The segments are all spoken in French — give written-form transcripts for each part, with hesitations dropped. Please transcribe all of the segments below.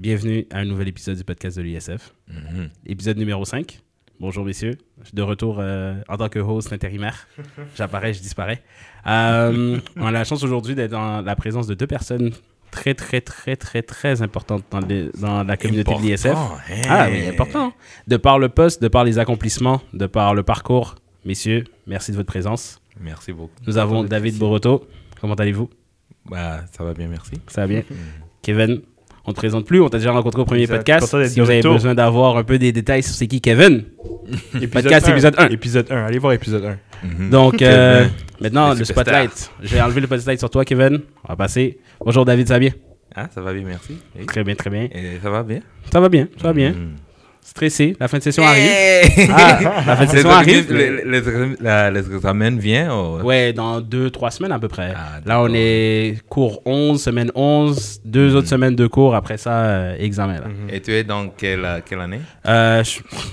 bienvenue à un nouvel épisode du podcast de l'USF. Épisode numéro 5. Bonjour messieurs, je suis de retour en tant que host intérimaire. J'apparais, je disparais. On a la chance aujourd'hui d'être dans la présence de deux personnes très importantes dans la communauté de l'ISF. Ah oui, important. De par le poste, de par les accomplissements, de par le parcours. Messieurs, merci de votre présence. Merci beaucoup. Nous avons David Boroto. Comment allez-vous? Ça va bien, merci. Ça va bien. Kevin, on ne te présente plus, on t'a déjà rencontré au premier podcast. Si vous avez besoin d'avoir un peu des détails sur c'est qui Kevin, podcast épisode 1. Épisode 1, allez voir épisode 1. Donc, maintenant, le spotlight. J'ai enlevé le spotlight sur toi, Kevin. On va passer. Bonjour David, ça va bien? Ah, ça va bien, merci. Et Très bien, très bien. Et ça va bien? Ça va bien, ça va bien. Stressé, la fin de session arrive. La fin de session arrive. Les examens viennent? Ouais, dans 2-3 semaines à peu près. Ah, là, on est cours 11, semaine 11, 2 autres semaines de cours. Après ça, examen. Là. Et tu es dans quelle année?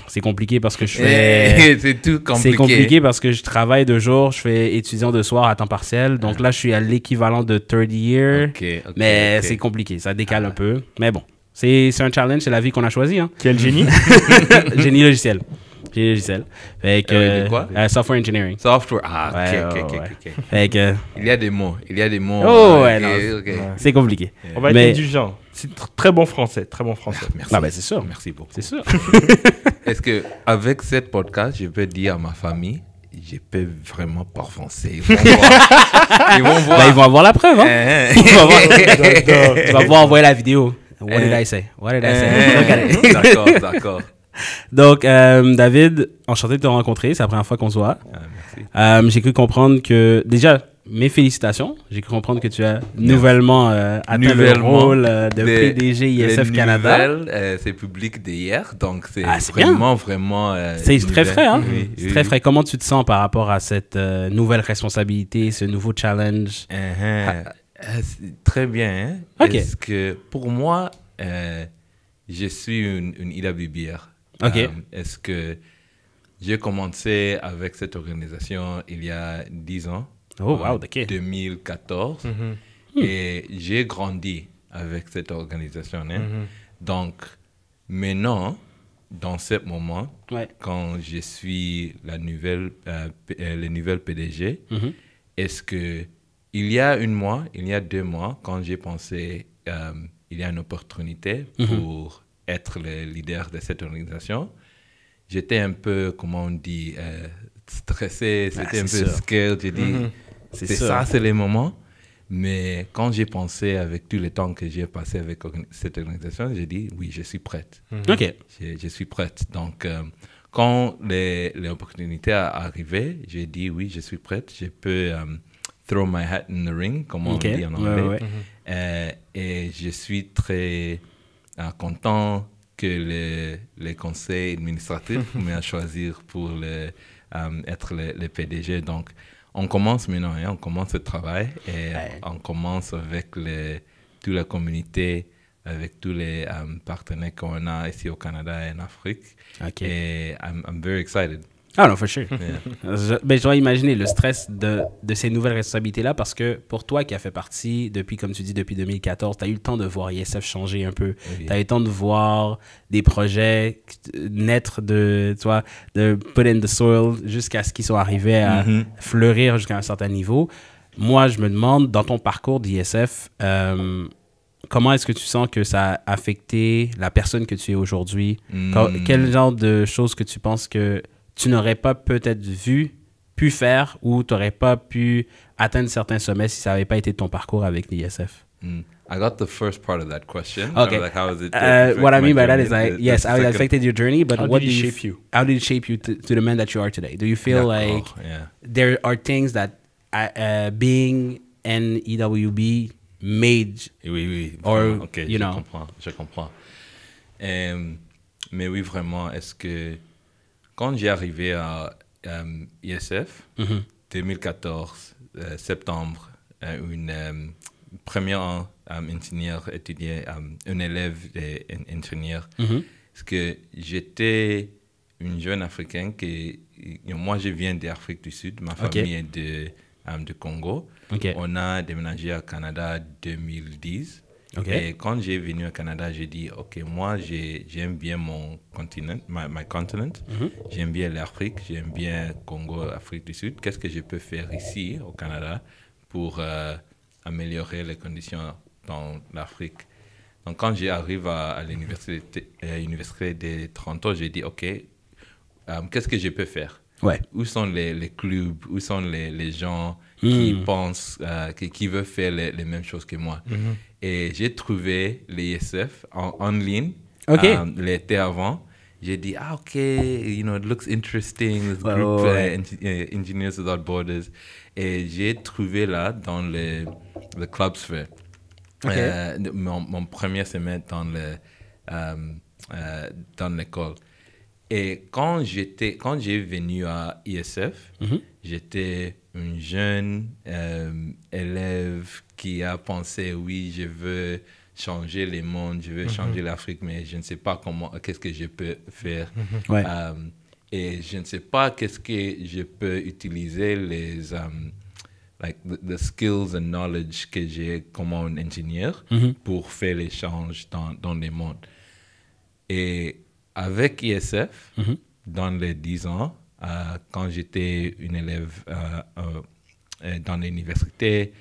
C'est compliqué parce que je fais... C'est tout compliqué. C'est compliqué parce que je travaille de jour, je fais étudiant de soir à temps partiel. Donc là, je suis à l'équivalent de third year. Mais c'est compliqué, ça décale un peu. Mais bon. C'est un challenge, c'est la vie qu'on a choisie. Hein. Quel génie? Génie logiciel. Génie logiciel. Fait que, quoi? Software engineering. Software. Ok. Fait que, Il y a des mots. Oh, ouais, non. C'est compliqué. On va être indulgent. C'est très bon français, très bon français. Merci. Ah ben c'est sûr. Merci beaucoup. C'est sûr. Est-ce que avec cette podcast, je peux dire à ma famille, je peux vraiment pas français. Ils vont voir. Ils vont voir. Ben, ils vont avoir la preuve. Hein? Tu vas pouvoir envoyer la vidéo. What did I say? D'accord. Donc, David, enchanté de te rencontrer. C'est la première fois qu'on se voit. Merci. J'ai cru comprendre que... Déjà, mes félicitations. J'ai cru comprendre que tu as nouvellement atteint le rôle de PDG ISF Canada. C'est public d'hier, donc c'est vraiment... c'est très frais, hein? Oui, c'est très frais. Comment tu te sens par rapport à cette nouvelle responsabilité, ce nouveau challenge? Très bien. Hein? Ok. Parce que pour moi, je suis une IWBR. Ok. Est-ce que j'ai commencé avec cette organisation il y a 10 ans. Oh, wow, ok. 2014. Et j'ai grandi avec cette organisation. Hein? Donc, maintenant, dans ce moment, quand je suis le nouvel PDG, est-ce que il y a 2 mois, quand j'ai pensé il y a une opportunité pour être le leader de cette organisation, j'étais un peu, comment on dit, stressé, c'était un peu scared. J'ai dit, c'est le moment. Mais quand j'ai pensé avec tout le temps que j'ai passé avec cette organisation, j'ai dit, oui, je suis prête. Ok. Je suis prête. Donc, quand l'opportunité est arrivée, j'ai dit, oui, je suis prête. Je peux... throw my hat in the ring, comme on dit en anglais. Et je suis très content que le conseil administratif m'a choisi pour être le PDG. Donc, on commence maintenant, on commence le travail et on commence avec toute la communauté, avec tous les partenaires qu'on a ici au Canada et en Afrique. Et I'm very excited. Ah non, for sure. Je dois imaginer le stress de ces nouvelles responsabilités-là parce que pour toi qui as fait partie comme tu dis, depuis 2014, tu as eu le temps de voir ISF changer un peu. Tu as eu le temps de voir des projets naître de put in the soil jusqu'à ce qu'ils soient arrivés à fleurir jusqu'à un certain niveau. Moi, je me demande, dans ton parcours d'ISF, comment est-ce que tu sens que ça a affecté la personne que tu es aujourd'hui? Quel genre de choses que tu penses que tu n'aurais pas peut-être pu faire ou tu n'aurais pas pu atteindre certains sommets si ça n'avait pas été ton parcour avec l'ISF? I got the first part of that question. Okay. Like, how is it what I mean by that is like, yes, how it affected your journey, but how did it shape you? How did it shape you to the man that you are today? Do you feel like there are things that being an EWB made? Oui. Or, okay, je comprends. Mais oui, vraiment, est-ce que quand j'ai arrivé à ISF, 2014, septembre, une première ingénieur étudiait, un élève d'ingénieur, parce que j'étais une jeune Africaine moi je viens d'Afrique du Sud, ma famille est de Congo. On a déménagé au Canada en 2010 Et quand j'ai venu au Canada, j'ai dit, OK, moi, j'aime bien mon continent, my continent. J'aime bien l'Afrique, j'aime bien Congo, Afrique du Sud. Qu'est-ce que je peux faire ici, au Canada, pour améliorer les conditions dans l'Afrique? Donc, quand j'arrive à l'université de Toronto, j'ai dit, OK, qu'est-ce que je peux faire? Où sont les clubs, où sont les gens qui pensent, qui veulent faire les mêmes choses que moi? Et j'ai trouvé l'ISF en ligne l'été avant. J'ai dit, OK, it looks interesting, this group, Engineers Without Borders. Et j'ai trouvé là dans le Club Sphere. Mon premier semestre dans l'école. Et quand j'ai venu à ISF, j'étais un jeune élève qui a pensé, oui, je veux changer le monde, je veux changer l'Afrique, mais je ne sais pas qu'est-ce que je peux faire. Et je ne sais pas qu'est-ce que je peux utiliser the skills and knowledge que j'ai comme un ingénieur pour faire les changes dans le monde. Et avec ISF, dans les 10 ans, quand j'étais une élève dans l'université,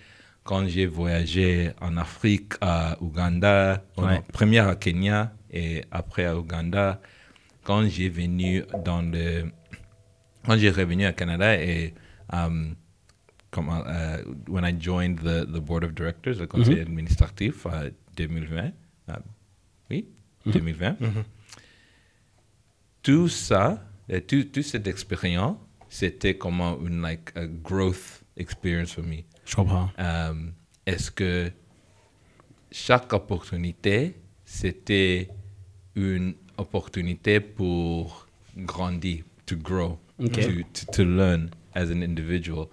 quand j'ai voyagé en Afrique, à Ouganda, première à Kenya et après à Ouganda, quand j'ai revenu au Canada et when I joined the board of directors, le conseil administratif, 2020, 2020. Tout ça, toute cette expérience, c'était comme une a growth experience for me. Je comprends. Est-ce que chaque opportunité, c'était une opportunité pour grandir, to grow, to learn as an individual,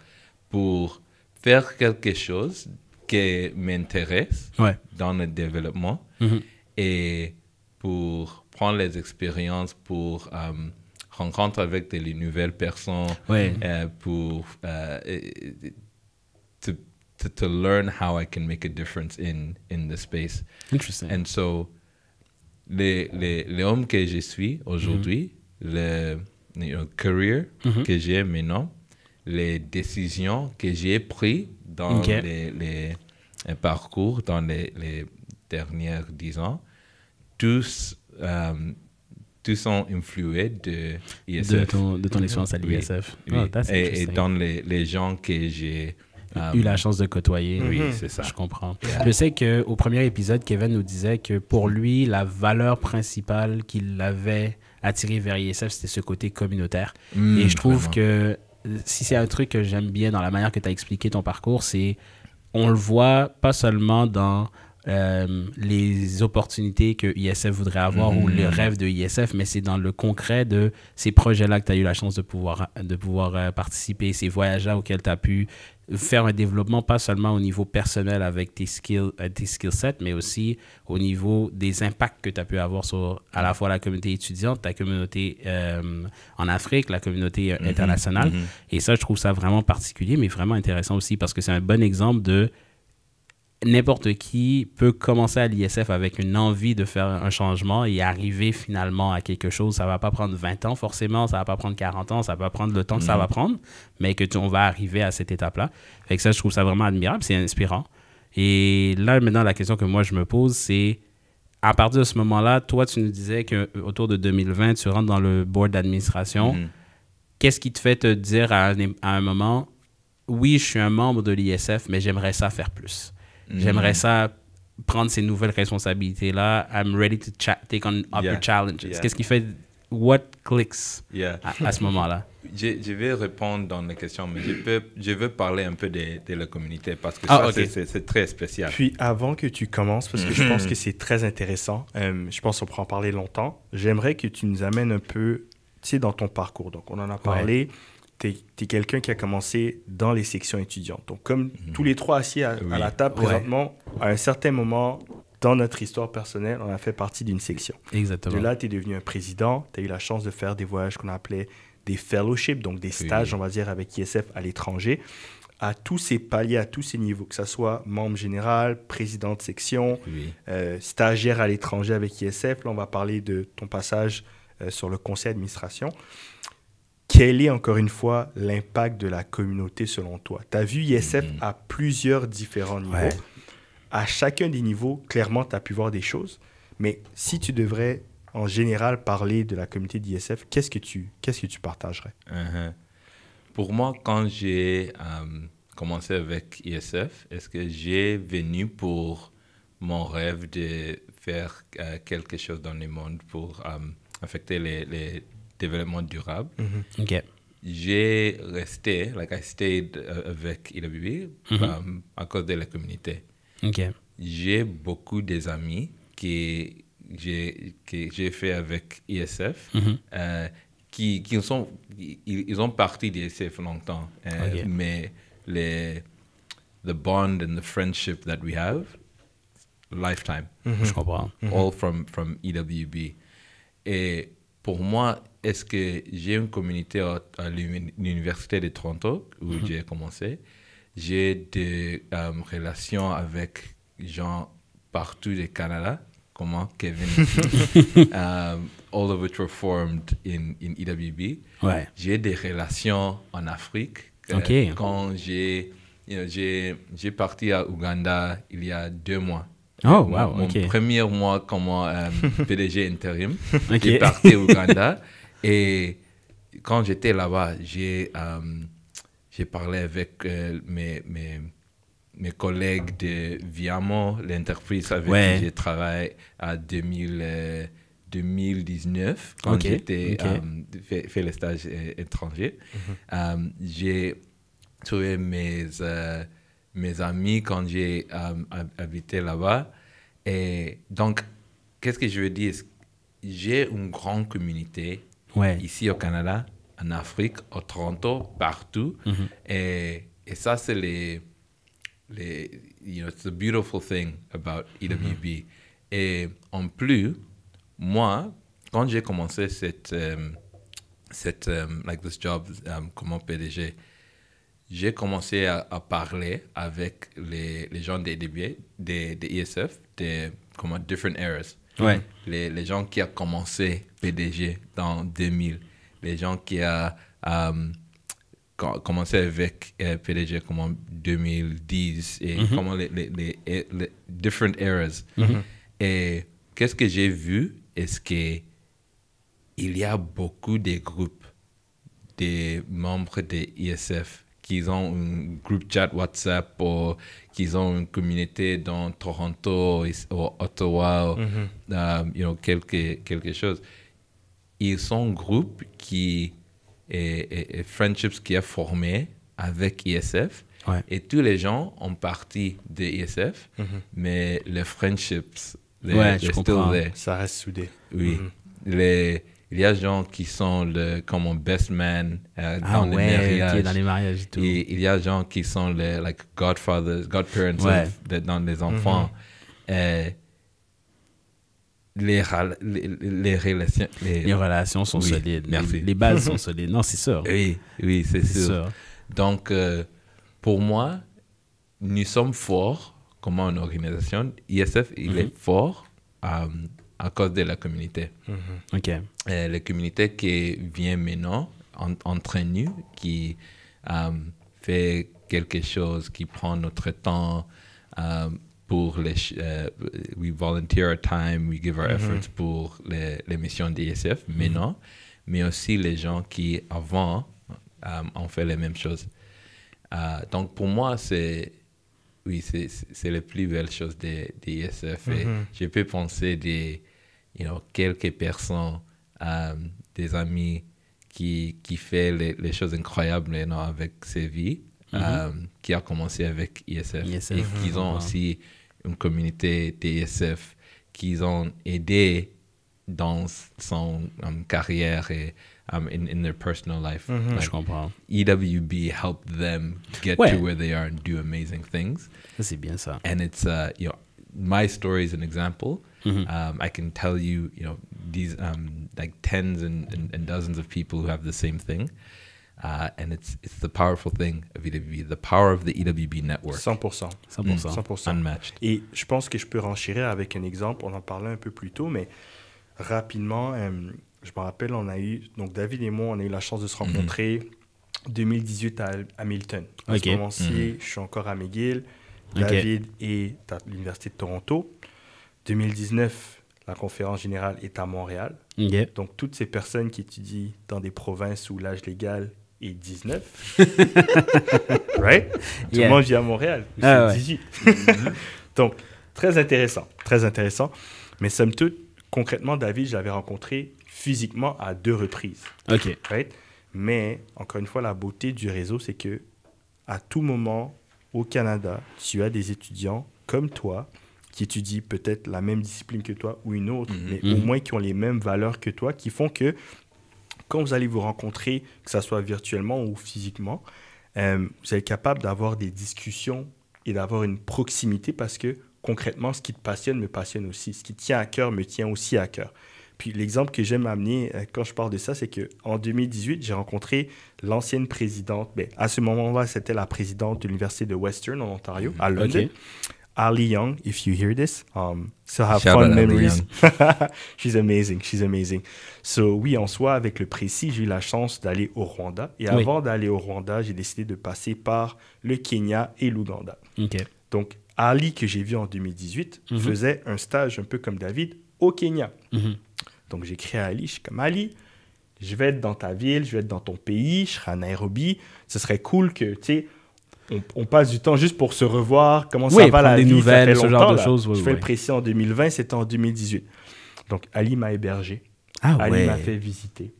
pour faire quelque chose qui m'intéresse dans le développement et pour prendre les expériences, pour rencontrer avec de nouvelles personnes, pour to learn how I can make a difference in the space. Interesting. And so, l'homme que je suis aujourd'hui, le career que j'ai maintenant, les décisions que j'ai prises dans les parcours, dans les dernières 10 ans, tous sont influés de ISF. De ton expérience à l'ISF. Oui. Et dans les gens que j'ai eu la chance de côtoyer. Oui, c'est ça. Je comprends. Je sais qu'au premier épisode, Kevin nous disait que pour lui, la valeur principale qui l'avait attiré vers ISF, c'était ce côté communautaire. Et je trouve que si c'est un truc que j'aime bien dans la manière que tu as expliqué ton parcours, c'est on le voit pas seulement dans les opportunités que ISF voudrait avoir ou le rêve de ISF, mais c'est dans le concret de ces projets-là que tu as eu la chance de pouvoir participer, ces voyages-là auxquels tu as pu faire un développement, pas seulement au niveau personnel avec tes skill sets, mais aussi au niveau des impacts que tu as pu avoir sur à la fois la communauté étudiante, ta communauté en Afrique, la communauté internationale. Et ça, je trouve ça vraiment particulier, mais vraiment intéressant aussi parce que c'est un bon exemple de n'importe qui peut commencer à l'ISF avec une envie de faire un changement et arriver finalement à quelque chose. Ça ne va pas prendre 20 ans forcément, ça ne va pas prendre 40 ans, ça va prendre le temps que ça va prendre, mais on va arriver à cette étape-là. Fait que ça, je trouve ça vraiment admirable, c'est inspirant. Et là, maintenant, la question que moi, je me pose, c'est à partir de ce moment-là, toi, tu nous disais qu'autour de 2020, tu rentres dans le board d'administration. Qu'est-ce qui te fait te dire à un moment, oui, je suis un membre de l'ISF, mais j'aimerais ça faire plus. J'aimerais ça prendre ces nouvelles responsabilités-là. I'm ready to take on upper challenges. Qu'est-ce qui fait... What clicks à ce moment-là? Je vais répondre dans la question, mais je veux parler un peu de la communauté parce que c'est très spécial. Puis avant que tu commences, parce que je pense que c'est très intéressant, je pense qu'on pourra en parler longtemps, j'aimerais que tu nous amènes un peu, tu sais, dans ton parcours. Donc, on en a parlé. Tu es quelqu'un qui a commencé dans les sections étudiantes. Donc, comme tous les trois assis à la table présentement, à un certain moment dans notre histoire personnelle, on a fait partie d'une section. Exactement. De là, tu es devenu un président. Tu as eu la chance de faire des voyages qu'on appelait des fellowships, donc des stages, on va dire, avec ISF à l'étranger, à tous ces paliers, à tous ces niveaux, que ce soit membre général, président de section, stagiaire à l'étranger avec ISF. Là, on va parler de ton passage sur le conseil d'administration. Quel est, encore une fois, l'impact de la communauté selon toi? Tu as vu ISF à plusieurs différents niveaux. Ouais. À chacun des niveaux, clairement, tu as pu voir des choses. Mais si tu devrais, en général, parler de la communauté d'ISF, qu'est-ce que tu partagerais? Pour moi, quand j'ai commencé avec ISF, est-ce que j'ai venu pour mon rêve de faire quelque chose dans le monde pour affecter les développements durables? Okay. J'ai resté, I stayed avec IWB à cause de la communauté. Okay. J'ai beaucoup des amis que j'ai fait avec ISF ils ont parti d'ISF longtemps, mais the bond and the friendship that we have, lifetime. Je comprends. All from EWB. Et pour moi, est-ce que j'ai une communauté à l'Université de Toronto où j'ai commencé? J'ai des relations avec gens partout du Canada, comme Kevin, all of which were formed in EWB. Ouais. J'ai des relations en Afrique. Quand j'ai parti à Ouganda il y a 2 mois. Oh, wow, mon premier mois comme PDG intérim, j'ai parti à Ouganda. Et quand j'étais là-bas, j'ai parlé avec mes collègues de Viamo, l'entreprise avec qui j'ai travaillé à 2019, quand j'étais fait le stage étranger. J'ai trouvé mes amis quand j'ai habité là-bas. Et donc, qu'est-ce que je veux dire? J'ai une grande communauté ici au Canada, en Afrique, au Toronto, partout. Et ça, c'est it's a beautiful thing about EWB. Et en plus, moi, quand j'ai commencé this job comme PDG, j'ai commencé à parler avec les gens de ISF, comme different eras. Ouais. Les gens qui ont commencé PDG dans 2000, les gens qui ont commencé avec PDG comme en 2010, et comment les different eras. Et qu'est-ce que j'ai vu? Est-ce qu'il y a beaucoup de groupes des membres de ISF qui ont un groupe chat WhatsApp ou qui ont une communauté dans Toronto ou Ottawa, quelque chose. Ils sont un groupe et friendships qui est formé avec ISF. Ouais. Et tous les gens ont parti de ISF, mais les friendships, je comprends. Ça reste soudé. Oui. Il y a des gens qui sont comme mon best man dans les mariages. Dans les mariages et tout. Et il y a des gens qui sont les godparents dans les enfants. Les relations sont solides. Merci. Les bases sont solides. Non, c'est sûr. Oui, c'est sûr. Donc, pour moi, nous sommes forts comme une organisation. ISF, il est fort à cause de la communauté. La communauté qui vient maintenant entre nous, qui fait quelque chose, qui prend notre temps pour we volunteer our time, we give our efforts pour les missions d'ISF maintenant, mais aussi les gens qui avant ont fait les mêmes choses. Donc pour moi, c'est la plus belle chose de ISF. Et je peux penser quelques personnes, des amis qui fait les choses incroyables avec ses vies, qui a commencé avec ISF. Et qui ont aussi une communauté d'ISF qui ont aidé dans son carrière et in their personal life. Je comprends. EWB helped them get to where they are and do amazing things. C'est bien ça. And it's my story is an example. I can tell you, these like tens and dozens of people who have the same thing. And it's the powerful thing of EWB, the power of the EWB network. 100%. 100%. Unmatched. Et je pense que je peux renchérir avec un exemple. On en parlait un peu plus tôt, mais rapidement, je me rappelle, donc David et moi, on a eu la chance de se rencontrer 2018 à Hamilton. À ce moment-ci, je suis encore à McGill. David est à l'Université de Toronto. 2019, la conférence générale est à Montréal. Donc, toutes ces personnes qui étudient dans des provinces où l'âge légal est 19, right? Tout le monde vit à Montréal, où c'est 18. Donc, très intéressant, très intéressant. Mais somme toute, concrètement, David, je l'avais rencontré physiquement à 2 reprises. Right? Mais, encore une fois, la beauté du réseau, c'est que à tout moment, au Canada, tu as des étudiants comme toi qui étudient peut-être la même discipline que toi ou une autre, mais au moins qui ont les mêmes valeurs que toi, qui font que quand vous allez vous rencontrer, que ce soit virtuellement ou physiquement, vous êtes capable d'avoir des discussions et d'avoir une proximité parce que concrètement, ce qui te passionne me passionne aussi. Ce qui te tient à cœur me tient aussi à cœur. Puis l'exemple que j'aime amener quand je parle de ça, c'est qu'en 2018, j'ai rencontré l'ancienne présidente. À ce moment-là, c'était la présidente de l'Université de Western en Ontario, à London. Ali Young, if you hear this, so have fun memories. She's amazing, she's amazing. So oui, en soi, avec le précis, j'ai eu la chance d'aller au Rwanda. Et avant d'aller au Rwanda, j'ai décidé de passer par le Kenya et l'Ouganda. Donc, Ali, que j'ai vu en 2018, faisait un stage un peu comme David au Kenya. Donc, j'ai écrit à Ali, je suis comme Ali, je vais être dans ta ville, je vais être dans ton pays, je serai à Nairobi. Ce serait cool que, tu sais, on passe du temps juste pour se revoir, comment ça va la vie, nouvelles, ça fait ce longtemps, genre de choses. Je fais le précis en 2020, c'était en 2018. Donc, Ali m'a hébergé. Ali m'a fait visiter.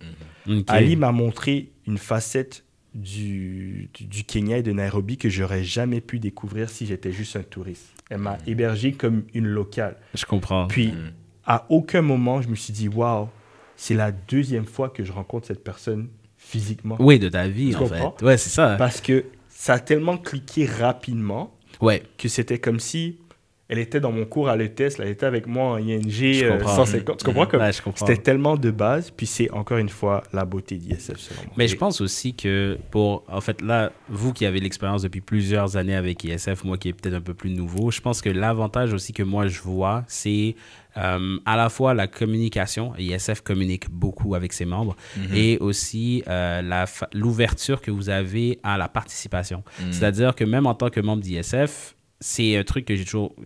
Ali m'a montré une facette du Kenya et de Nairobi que j'aurais jamais pu découvrir si j'étais juste un touriste. Elle m'a hébergé comme une locale. Je comprends. Puis, à aucun moment, je me suis dit, waouh, c'est la 2e fois que je rencontre cette personne physiquement. Oui, de ta vie, en fait. Ouais, c'est ça. Parce que ça a tellement cliqué rapidement que c'était comme si elle était dans mon cours à l'ETS, elle était avec moi en ING 150. Tu comprends? Je comprends. C'était tellement de base, puis c'est encore une fois la beauté d'ISF selon moi. Mais je pense aussi que en fait là, vous qui avez l'expérience depuis plusieurs années avec ISF, moi qui est peut-être un peu plus nouveau, je pense que l'avantage aussi que moi je vois, c'est à la fois la communication. ISF communique beaucoup avec ses membres et aussi l'ouverture que vous avez à la participation. C'est-à-dire que même en tant que membre d'ISF, c'est un truc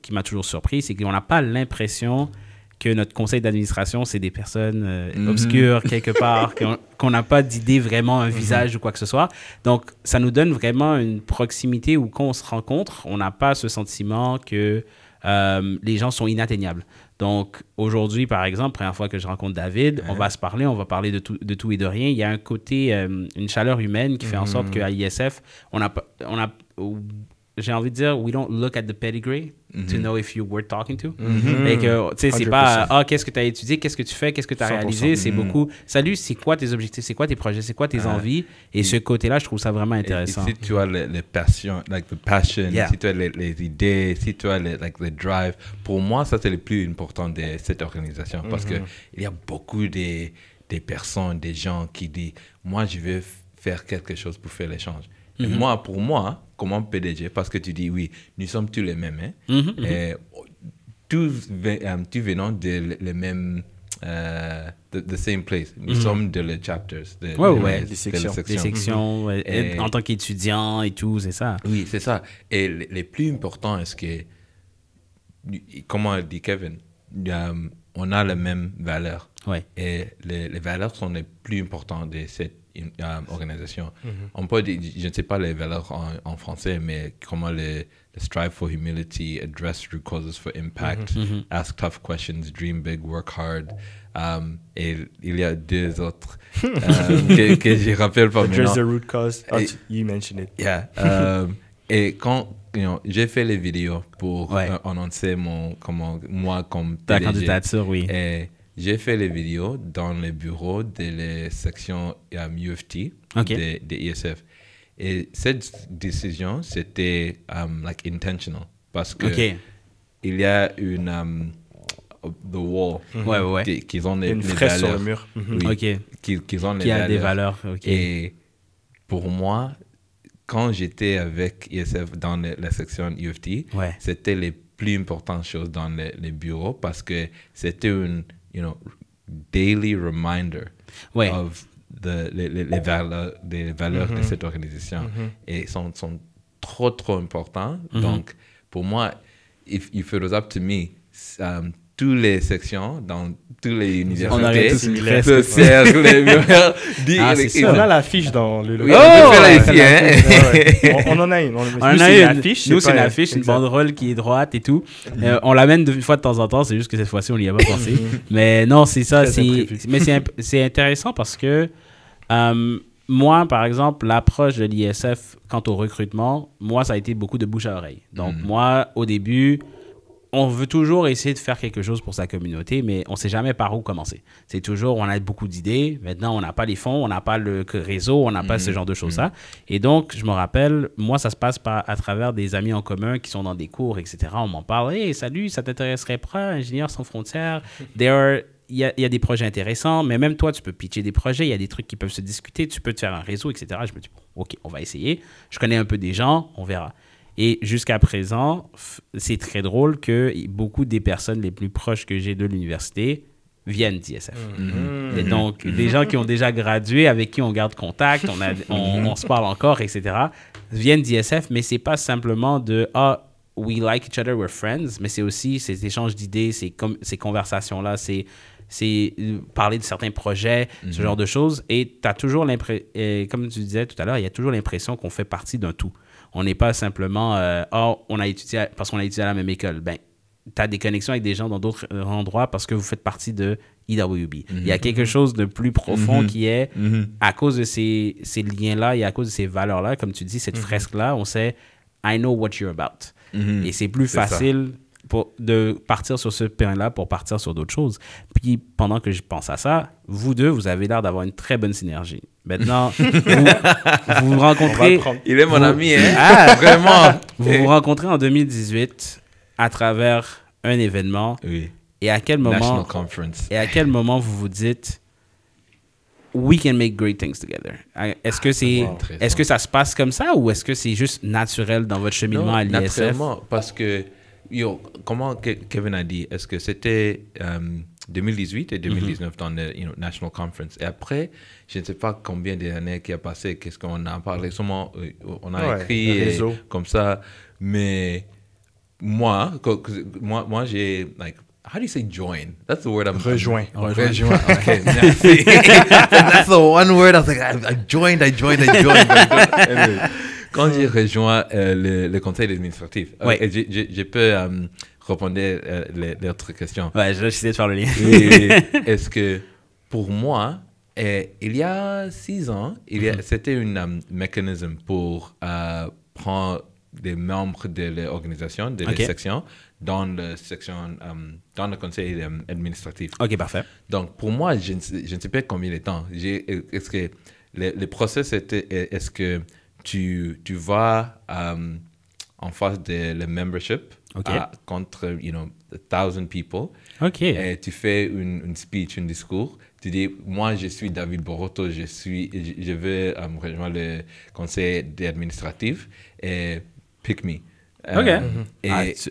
qui m'a toujours surpris, c'est qu'on n'a pas l'impression que notre conseil d'administration, c'est des personnes obscures quelque part, qu'on n'a pas d'idée vraiment, un visage ou quoi que ce soit. Donc, ça nous donne vraiment une proximité où quand on se rencontre, on n'a pas ce sentiment que les gens sont inatteignables. Donc, aujourd'hui, par exemple, première fois que je rencontre David, on va se parler, on va parler de tout et de rien. Il y a un côté, une chaleur humaine qui fait en sorte qu'à ISF, j'ai envie de dire, we don't look at the pedigree to know if you were talking to. Et que, tu sais, c'est pas, qu'est-ce que tu as étudié, qu'est-ce que tu fais, qu'est-ce que tu as réalisé. C'est beaucoup, salut, c'est quoi tes objectifs, c'est quoi tes projets, c'est quoi tes envies. Et ce côté-là, je trouve ça vraiment intéressant. Et si tu as les passions, the passion, si tu as les idées, si tu as le drive, pour moi, ça, c'est le plus important de cette organisation. Parce qu'il y a beaucoup des personnes, des gens qui disent, moi, je veux faire quelque chose pour faire l'échange. Et moi, pour moi, comme PDG, parce que tu dis, oui, nous sommes tous les mêmes, et tous venons de les mêmes, the same place. Nous sommes de les chapters, des sections. En tant qu'étudiant et tout, c'est ça. Oui, c'est ça. Et le plus important, est-ce que, comme a dit Kevin, on a les mêmes valeurs. Et les valeurs sont les plus importantes de cette organisation. On peut dire, je ne sais pas les valeurs en français, mais comment le strive for humility, address root causes for impact, ask tough questions, dream big, work hard. Et il y a 2 autres que je rappelle pas maintenant. Address the root cause. You mentioned it. Yeah. Et quand j'ai fait les vidéos pour annoncer moi comme ta PDG, candidature, oui. Et j'ai fait les vidéos dans les bureaux de la section UFT de ISF. Et cette décision, c'était intentional. Parce que il y a the wall. Qu'ils ont une fraise sur le mur. Oui, qu'ils ont qui a des valeurs. Et pour moi, quand j'étais avec ISF dans la section UFT, c'était les plus importantes choses dans les bureaux parce que c'était une daily reminder of les valeurs de cette organisation. Et sont trop importants. Donc, pour moi, if it was up to me, toutes les sections dans toutes les universités, on aurait tous une fresque. On a l'affiche dans le logo. On en a une. On en a une affiche. Nous, c'est une affiche, une banderole qui est droite et tout. On l'amène une fois de temps en temps. C'est juste que cette fois-ci, on n'y a pas pensé. Mais non, c'est ça. Mais c'est intéressant parce que moi, par exemple, l'approche de l'ISF quant au recrutement, moi, ça a été beaucoup de bouche à oreille. Donc, moi, au début, on veut toujours essayer de faire quelque chose pour sa communauté, mais on ne sait jamais par où commencer. C'est toujours, on a beaucoup d'idées. Maintenant, on n'a pas les fonds, on n'a pas le réseau, on n'a pas ce genre de choses-là. Et donc, je me rappelle, moi, ça se passe à travers des amis en commun qui sont dans des cours, etc. On m'en parle. « Hey, salut, ça t'intéresserait pas, Ingénieurs sans frontières? » Il y a des projets intéressants, mais même toi, tu peux pitcher des projets, il y a des trucs qui peuvent se discuter, tu peux te faire un réseau, etc. Je me dis, OK, on va essayer. Je connais un peu des gens, on verra. Et jusqu'à présent, c'est très drôle que beaucoup des personnes les plus proches que j'ai de l'université viennent d'ISF. Et donc, des gens qui ont déjà gradué, avec qui on garde contact, on se parle encore, etc., viennent d'ISF, mais c'est pas simplement de « Ah, we like each other, we're friends », mais c'est aussi ces échanges d'idées, ces conversations-là, c'est parler de certains projets, ce genre de choses. Et tu as toujours l'impression, comme tu disais tout à l'heure, il y a toujours l'impression qu'on fait partie d'un tout. On n'est pas simplement on a étudié parce qu'on a étudié à la même école. Ben, tu as des connexions avec des gens dans d'autres endroits parce que vous faites partie de IWB. Il y a quelque chose de plus profond qui est, à cause de ces liens-là et à cause de ces valeurs-là, comme tu dis, cette fresque-là, on sait « I know what you're about ». Et c'est plus facile de partir sur ce terrain-là pour partir sur d'autres choses. Puis, pendant que je pense à ça, vous deux, vous avez l'air d'avoir une très bonne synergie. Maintenant, vous vous rencontrez... Il est mon ami, hein? Vraiment! Vous vous rencontrez en 2018 à travers un événement. Oui. Et à quel moment... National Conference. Et à quel moment vous vous dites... We can make great things together. Est-ce que ça se passe comme ça ou est-ce que c'est juste naturel dans votre cheminement à l'ISF? Naturellement, parce que, comment Kevin a dit, est-ce que c'était 2018 et 2019 dans le National Conference? Et après, je ne sais pas combien d'années qui a passé, qu'est-ce qu'on a parlé, sûrement on a écrit comme ça, mais moi j'ai, like, how do you say join? That's the word I'm... Rejoint. Okay, merci. That's the one word I was like, I joined. Quand j'ai rejoint le conseil administratif, je peux répondre les autres questions. Ouais, j'ai essayé de faire le lien. Est-ce que pour moi, il y a 6 ans, c'était un mécanisme pour prendre des membres de l'organisation, de la section, dans le conseil administratif. OK, parfait. Donc, pour moi, je ne sais pas combien de temps. Est-ce que le process était, est-ce que tu vas en face de le membership contre, 1,000 people. OK. Et tu fais une speech, un discours. Tu dis, moi, je suis David Boroto, je veux rejoindre le conseil administratif et pick me. OK.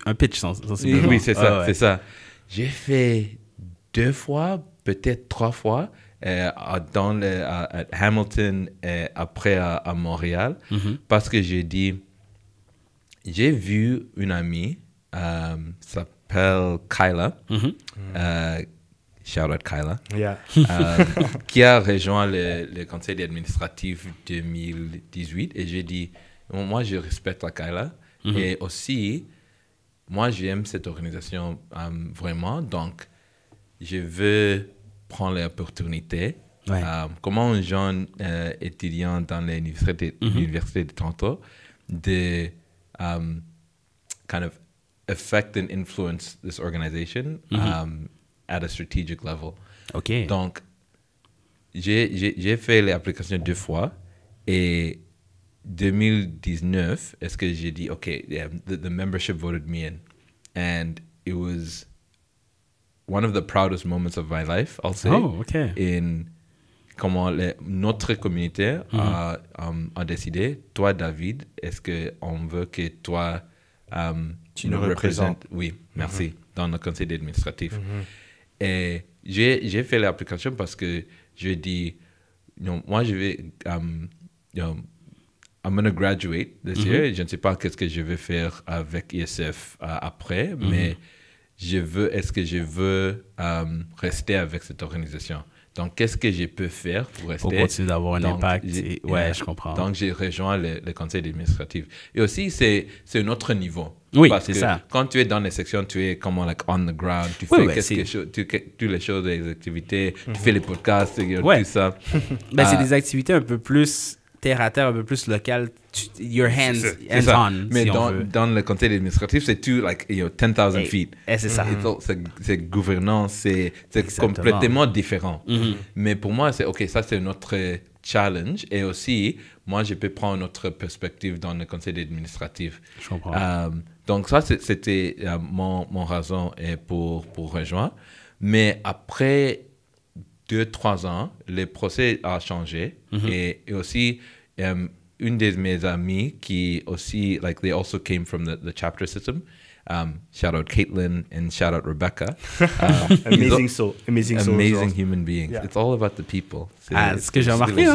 Un pitch, sensiblement. Oui, c'est ça, c'est ça. J'ai fait 2 fois, peut-être 3 fois, à Hamilton et après à Montréal, parce que j'ai vu une amie, s'appelle Kyla, shout out Kyla, qui a rejoint le conseil administratif 2018, et j'ai dit, moi je respecte la Kyla, et aussi, moi j'aime cette organisation vraiment, donc je veux prendre l'opportunité. Comment un jeune étudiant dans l'université de Toronto de kind of affect and influence this organization at a strategic level. Okay. Donc, j'ai fait l'application 2 fois et 2019, est-ce que j'ai dit, OK, the membership voted me in. And it was one of the proudest moments of my life, I'll say. Oh, OK. In comment notre communauté a décidé, toi, David, est-ce qu'on veut que toi, tu nous représentes? Oui, merci, dans le conseil administratif. Et j'ai fait l'application parce que je dis, moi, je vais... I'm going to graduate this year. Je ne sais pas qu'est-ce que je vais faire avec ISF après, mais est-ce que je veux rester avec cette organisation? Donc, qu'est-ce que je peux faire pour rester? Pour continuer d'avoir un impact. Ouais, je comprends. Donc, j'ai rejoint le conseil administratif. Et aussi, c'est un autre niveau. Oui, parce c'est que ça. Quand tu es dans les sections, tu es comme like on the ground. Tu fais toutes les choses, les activités, tu fais les podcasts, tout ça. C'est des activités un peu plus terre à terre, un peu plus locales. Your hands-on. Mais dans le conseil administratif, c'est tout, 10,000 feet. Et c'est ça. C'est gouvernance, c'est complètement différent. Mais pour moi, c'est OK, ça c'est notre challenge. Et aussi, moi, je peux prendre notre perspective dans le conseil administratif. Je comprends. Donc ça, c'était mon raison pour rejoindre. Mais après 2-3 ans, le procès a changé. Et aussi, une de mes amies qui aussi, they also came from the chapter system. Shout out Caitlin and shout out Rebecca. Amazing soul. Amazing human beings. Yeah. It's all about the people. C'est ce que j'ai remarqué.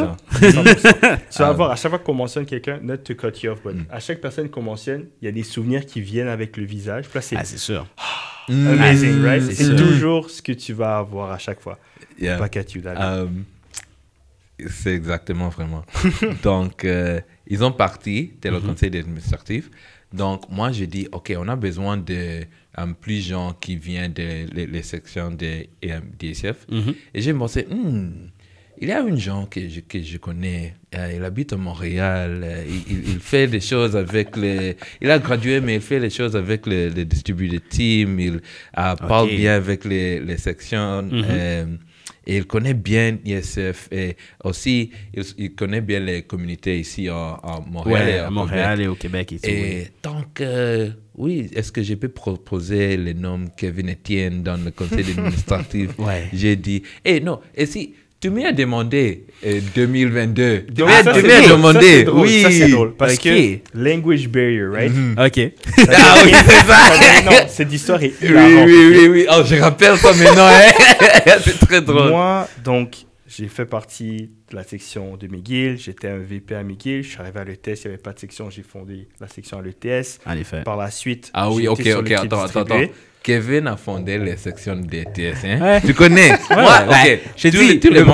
Tu vas voir, à chaque fois qu'on mentionne quelqu'un, not to cut you off, but à chaque personne qu'on mentionne, il y a des souvenirs qui viennent avec le visage. C'est sûr. Amazing, right? C'est toujours ce que tu vas avoir à chaque fois. Yeah. Back at you, David. C'est exactement vraiment. Donc, ils ont parti de le conseil administratif. Donc, moi, je dis, OK, on a besoin de plus de gens qui viennent des sections de DSF. Et j'ai pensé, il y a une gens que je connais. Il habite à Montréal. Il fait des choses avec il a gradué, mais il fait les choses avec les distributed team. Il parle bien avec les sections. Et il connaît bien ISF et aussi il connaît bien les communautés ici à Montréal, à Montréal et au Québec. Et donc, oui, est-ce que je peux proposer le nom Kevin Etienne dans le conseil administratif? J'ai dit, non, et si tu m'as demandé 2022. Tu m'as demandé. Oui, ça c'est drôle. Parce que language barrier, right? OK. C'est ça. Non, cette histoire est Oui. Oh, je rappelle ça maintenant. C'est très drôle. Moi, donc, j'ai fait partie de la section de McGill. J'étais un VP à McGill. Je suis arrivé à l'ETS. Il n'y avait pas de section. J'ai fondé la section à l'ETS. En effet. Par la suite, OK. Attends. Kevin a fondé les sections d'ETS. Hein? Tu connais? OK. J'ai dit, le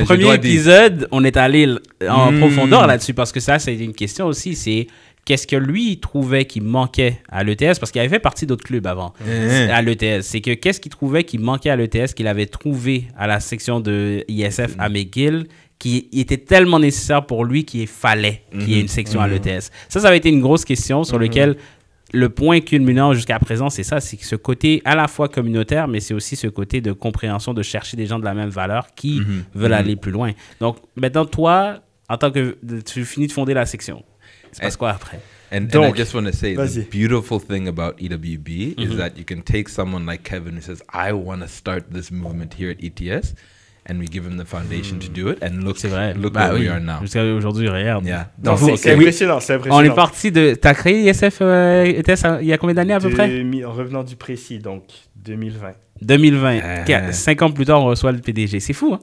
premier épisode, on est allé en profondeur là-dessus parce que ça, c'est une question aussi. C'est qu'est-ce que lui, il trouvait qui manquait à l'ETS? Parce qu'il avait fait partie d'autres clubs avant à l'ETS. C'est que qu'est-ce qu'il trouvait qui manquait à l'ETS qu'il avait trouvé à la section de ISF à McGill qui était tellement nécessaire pour lui qu'il fallait qu'il y ait une section à l'ETS. Ça avait été une grosse question sur laquelle le point culminant jusqu'à présent, c'est ça, c'est que ce côté à la fois communautaire, mais c'est aussi ce côté de compréhension, de chercher des gens de la même valeur qui veulent aller plus loin. Donc, maintenant, toi, en tant que tu finis de fonder la section, c'est passe quoi après? And I just want to say, the beautiful thing about EWB is that you can take someone like Kevin who says, I want to start this movement here at ETS. And we give him the foundation to do it. And look where we are now. Jusqu'à aujourd'hui, regarde. Yeah. C'est impressionnant, c'est impressionnant. On est parti de... Tu as créé ISF ETS il y a combien d'années à peu près? En revenant du précis, donc 2020. 2020. 5 ans plus tard, on reçoit le PDG. C'est fou, hein?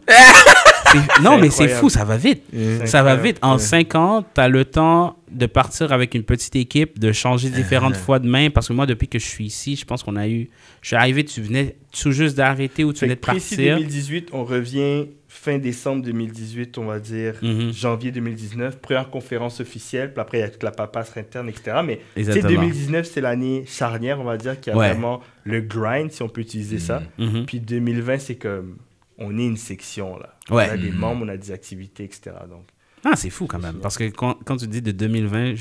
Non, mais c'est fou, ça va vite. Ça va vite. En 5 ans, tu as le temps de partir avec une petite équipe, de changer différentes fois de main. Parce que moi, depuis que je suis ici, je pense qu'on a eu... Je suis arrivé, tu venais tout juste d'arrêter ou tu venais de partir. Précis 2018, on revient fin décembre 2018, on va dire janvier 2019. Première conférence officielle, puis après, il y a toute la paperasse interne, etc. Mais 2019, c'est l'année charnière, on va dire, qui a vraiment le grind, si on peut utiliser ça. Puis 2020, c'est comme... On est une section, là. On a des membres, on a des activités, etc. Donc, c'est fou quand même. Parce que quand tu dis de 2020,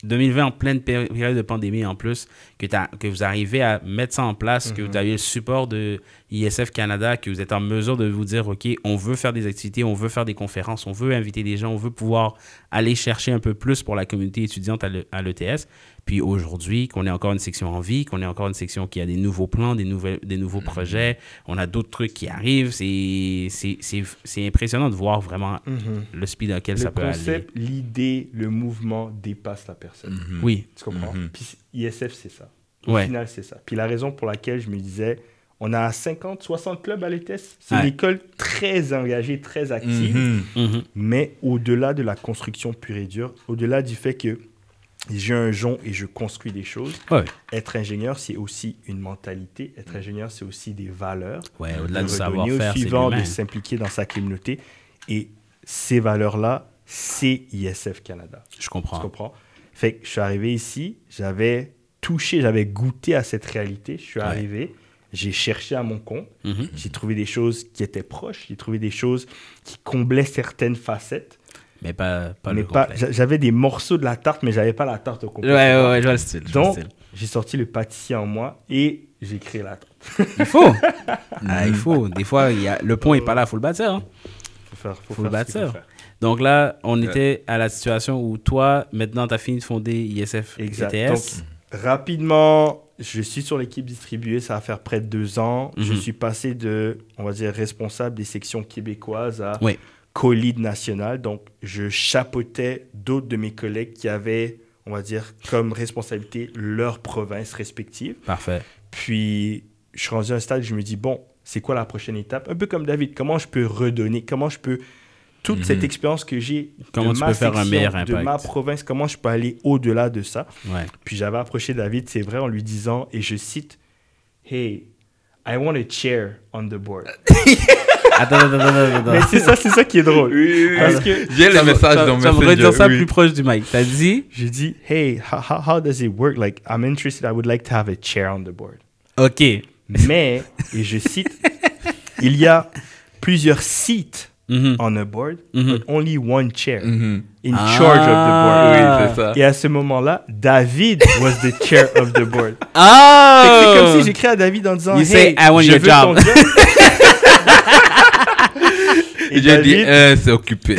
2020 en pleine période de pandémie en plus, que vous arrivez à mettre ça en place, que vous avez le support de ISF Canada, que vous êtes en mesure de vous dire, OK, on veut faire des activités, on veut faire des conférences, on veut inviter des gens, on veut pouvoir aller chercher un peu plus pour la communauté étudiante à l'ETS. Puis aujourd'hui, qu'on ait encore une section en vie, qu'on ait encore une section qui a des nouveaux plans, des nouveaux projets, on a d'autres trucs qui arrivent. C'est impressionnant de voir vraiment le speed à lequel ça peut aller. Le concept, l'idée, le mouvement dépasse la personne. Oui. Tu comprends? Puis ISF, c'est ça. Au final, c'est ça. Puis la raison pour laquelle je me disais, on a 50, 60 clubs à l'ETS. C'est une école très engagée, très active. Mais au-delà de la construction pure et dure, au-delà du fait que j'ai un jonc et je construis des choses, être ingénieur, c'est aussi une mentalité. Être ingénieur, c'est aussi des valeurs. Au-delà du savoir-faire, c'est suivant de s'impliquer dans sa communauté. Et ces valeurs-là, c'est ISF Canada. Je comprends. Tu comprends? Fait que je suis arrivé ici, j'avais touché, j'avais goûté à cette réalité. Je suis arrivé, j'ai cherché à mon compte, j'ai trouvé des choses qui étaient proches, j'ai trouvé des choses qui comblaient certaines facettes. Mais pas le complet. J'avais des morceaux de la tarte, mais je n'avais pas la tarte au complet. Ouais, je vois le style. Donc, j'ai sorti le pâtissier en moi et j'ai créé la tarte. Il faut. Il faut. Des fois, le pont n'est pas là, il faut le bâtir. Hein. Faut le bâtir. Donc là, on était à la situation où toi, maintenant, tu as fini de fonder ISF ETS. Donc, rapidement, je suis sur l'équipe distribuée, ça va faire près de 2 ans. Je suis passé de, on va dire, responsable des sections québécoises à co-lead national. Donc, je chapeautais d'autres de mes collègues qui avaient, on va dire, comme responsabilité leur province respective. Parfait. Puis, je suis rendu à un stade où je me dis, bon, c'est quoi la prochaine étape? Un peu comme David, comment je peux redonner? Comment je peux... Toute cette expérience que j'ai de ma province, comment je peux aller au-delà de ça? Puis j'avais approché David, c'est vrai, en lui disant, et je cite, « Hey, I want a chair on the board. » Attends. Mais c'est ça qui est drôle. Parce que j'ai le message dans Messenger. Ça me redire ça plus proche du mic. T'as dit? J'ai dit, « Hey, how does it work? Like, I'm interested, I would like to have a chair on the board. » OK. Mais, et je cite, « Il y a plusieurs seats on a board, but only one chair in charge of the board. » Oui, c'est ça. Et à ce moment-là, David was the chair of the board. C'est comme si j'écris à David en disant, you say, I want your job. Et j'ai dit, c'est occupé.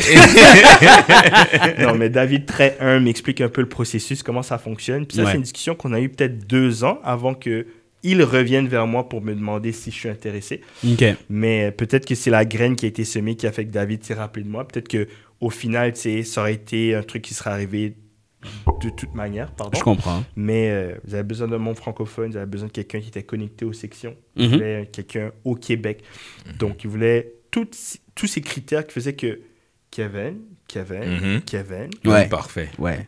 Non, mais David, très humble, m'explique un peu le processus, comment ça fonctionne. Puis ça, c'est une discussion qu'on a eue peut-être 2 ans avant que ils reviennent vers moi pour me demander si je suis intéressé. Okay. Mais peut-être que c'est la graine qui a été semée qui a fait que David s'est rappelé de moi. Peut-être qu'au final, ça aurait été un truc qui serait arrivé de toute manière. Pardon. Je comprends. Mais vous avez besoin d'un monde francophone, vous avez besoin de quelqu'un qui était connecté aux sections. Vous voulez quelqu'un au Québec. Donc, il voulait tous ces critères qui faisaient que Kevin. Ouais, parfait. Ouais.